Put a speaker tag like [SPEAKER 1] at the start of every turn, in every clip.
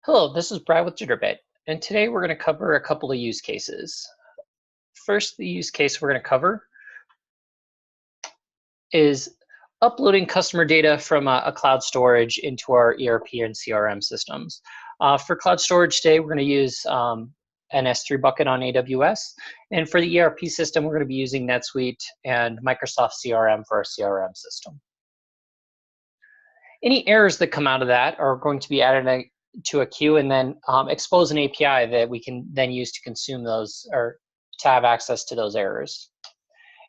[SPEAKER 1] Hello, this is Brad with Jitterbit, and today we're going to cover a couple of use cases. First, the use case we're going to cover is uploading customer data from a cloud storage into our ERP and CRM systems. For cloud storage today, we're going to use an S3 bucket on AWS, and for the ERP system, we're going to be using NetSuite and Microsoft CRM for our CRM system. Any errors that come out of that are going to be added to a queue and then expose an API that we can then use to consume those or to have access to those errors.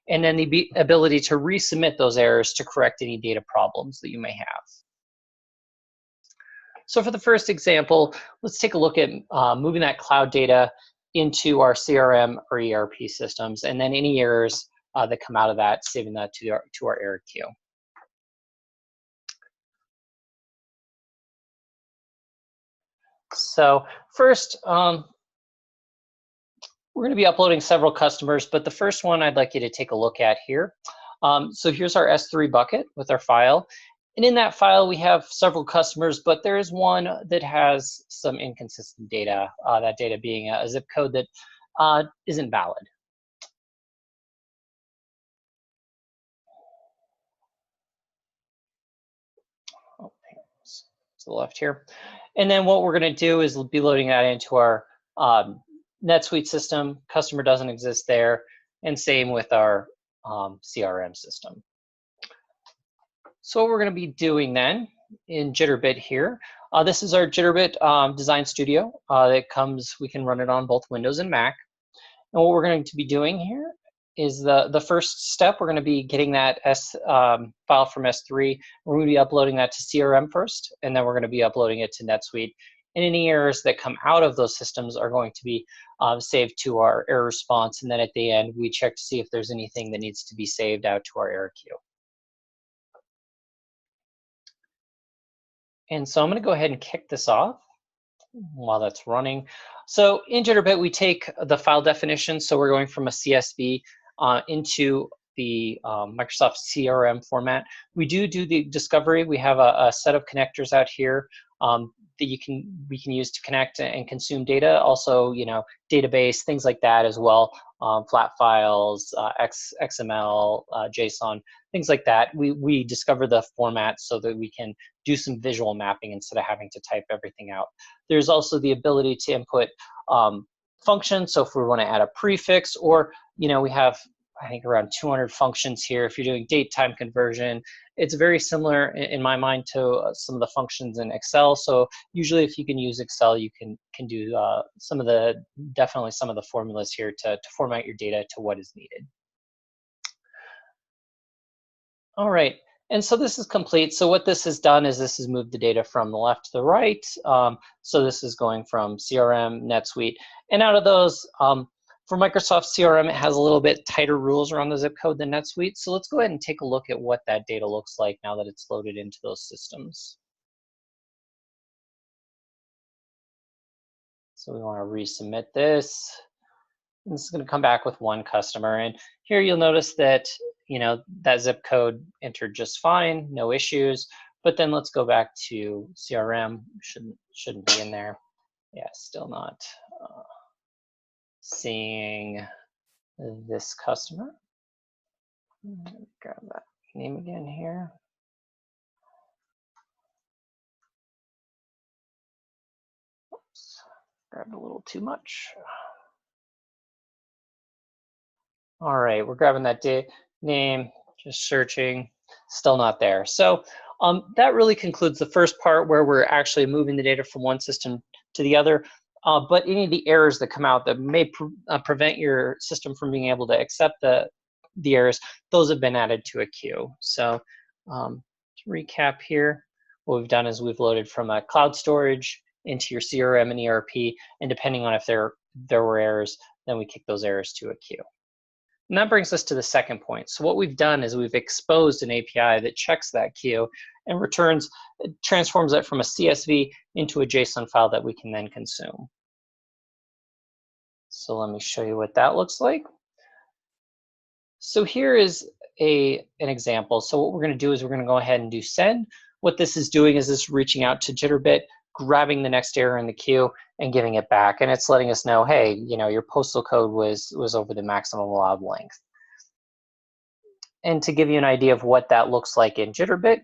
[SPEAKER 1] And then the ability to resubmit those errors to correct any data problems that you may have. So for the first example, let's take a look at moving that cloud data into our CRM or ERP systems, and then any errors that come out of that, saving that to our error queue. So first, we're going to be uploading several customers, but the first one I'd like you to take a look at here. So here's our S3 bucket with our file. And in that file, we have several customers, but there is one that has some inconsistent data, that data being a zip code that isn't valid. Oh, to the left here. And then what we're going to do is we'll be loading that into our NetSuite system. Customer doesn't exist there, and same with our CRM system. So what we're going to be doing then in Jitterbit here, this is our Jitterbit Design Studio. We can run it on both Windows and Mac. And what we're going to be doing here is the first step. We're going to be getting that file from S3. We're going to be uploading that to CRM first, and then we're going to be uploading it to NetSuite. And any errors that come out of those systems are going to be saved to our error response. And then at the end, we check to see if there's anything that needs to be saved out to our error queue. And so I'm going to go ahead and kick this off while that's running. So in Jitterbit, we take the file definition. So we're going from a CSV into the Microsoft CRM format. We do the discovery. We have a set of connectors out here that we can use to connect and consume data. Also, database, things like that as well. Flat files, XML, JSON, things like that. We discover the format so that we can do some visual mapping instead of having to type everything out. There's also the ability to input functions. So if we want to add a prefix, or we have, I think, around 200 functions here. If you're doing date-time conversion, it's very similar in my mind to some of the functions in Excel. So usually if you can use Excel, you can do definitely some of the formulas here to format your data to what is needed. All right, and so this is complete. So what this has done is this has moved the data from the left to the right. So this is going from CRM, NetSuite, and out of those, for Microsoft CRM, it has a little bit tighter rules around the zip code than NetSuite. So let's go ahead and take a look at what that data looks like now that it's loaded into those systems. So we want to resubmit this. And this is going to come back with one customer. And here you'll notice that, that zip code entered just fine, no issues. But then let's go back to CRM. Shouldn't be in there. Yeah, still not seeing this customer. Grab that name again here. Oops, grabbed a little too much. All right, we're grabbing that name, just searching, still not there. So that really concludes the first part where we're actually moving the data from one system to the other. But any of the errors that come out that may prevent your system from being able to accept the errors, those have been added to a queue. So to recap here, what we've done is we've loaded from a cloud storage into your CRM and ERP, and depending on if there were errors, then we kick those errors to a queue. And that brings us to the second point. So what we've done is we've exposed an API that checks that queue and transforms it from a CSV into a JSON file that we can then consume. So let me show you what that looks like. So here is an example. So what we're going to do is we're going to go ahead and do send. What this is doing is this reaching out to Jitterbit grabbing the next error in the queue and giving it back. And it's letting us know, hey, your postal code was over the maximum allowed length. And to give you an idea of what that looks like in Jitterbit,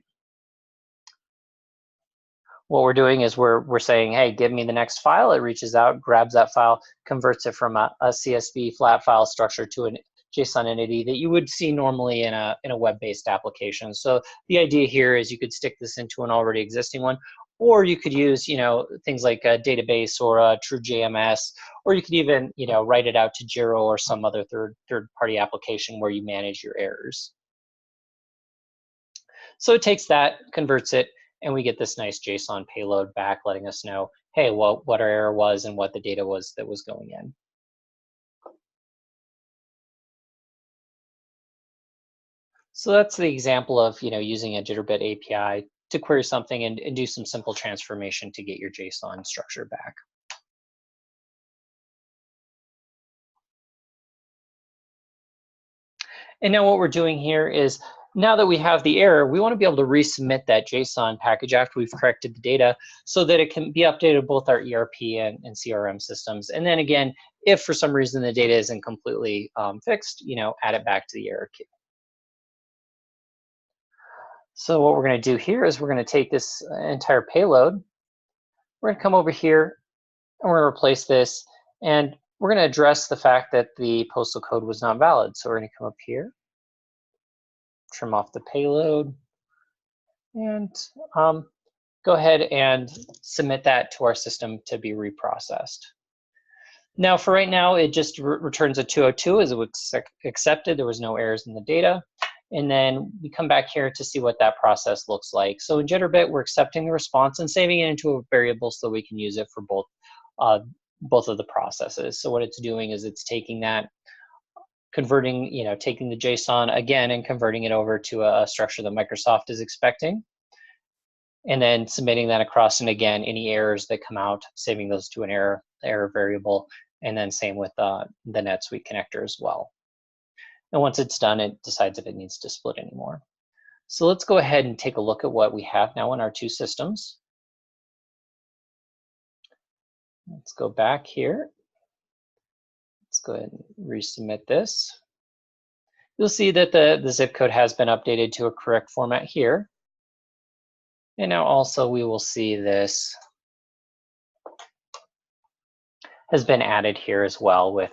[SPEAKER 1] what we're doing is we're saying, hey, give me the next file. It reaches out, grabs that file, converts it from a CSV flat file structure to a JSON entity that you would see normally in a web-based application. So the idea here is you could stick this into an already existing one, or you could use things like a database or a true JMS, or you could even write it out to Jira or some other third-party application where you manage your errors. So it takes that, converts it, and we get this nice JSON payload back letting us know, hey, well, what our error was and what the data was that was going in. So that's the example of using a Jitterbit API to query something and do some simple transformation to get your JSON structure back. And now what we're doing here is, now that we have the error, we want to be able to resubmit that JSON package after we've corrected the data so that it can be updated both our ERP and CRM systems. And then again, if for some reason the data isn't completely fixed, add it back to the error queue. So what we're going to do here is we're going to take this entire payload. We're going to come over here and we're going to replace this. And we're going to address the fact that the postal code was not valid. So we're going to come up here, trim off the payload, and go ahead and submit that to our system to be reprocessed. Now, for right now, it just returns a 202 as it was accepted. There was no errors in the data. And then we come back here to see what that process looks like. So in Jitterbit, we're accepting the response and saving it into a variable so we can use it for both of the processes. So what it's doing is it's taking that, converting, taking the JSON again and converting it over to a structure that Microsoft is expecting, and then submitting that across. And again, any errors that come out, saving those to an error variable, and then same with the NetSuite connector as well. And once it's done, it decides if it needs to split anymore. So let's go ahead and take a look at what we have now in our two systems. Let's go back here. Let's go ahead and resubmit this. You'll see that the zip code has been updated to a correct format here. And now also we will see this has been added here as well with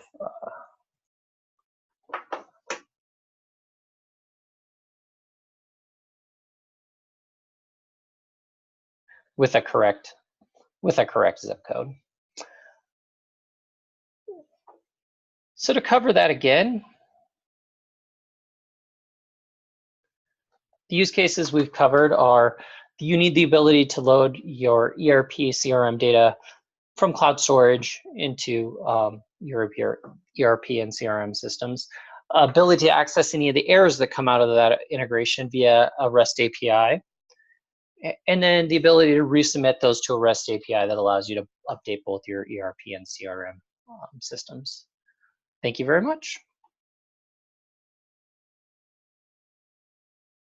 [SPEAKER 1] a correct zip code. So to cover that again, the use cases we've covered are, you need the ability to load your ERP, CRM data from cloud storage into your ERP and CRM systems. Ability to access any of the errors that come out of that integration via a REST API. And then the ability to resubmit those to a REST API that allows you to update both your ERP and CRM systems. Thank you very much.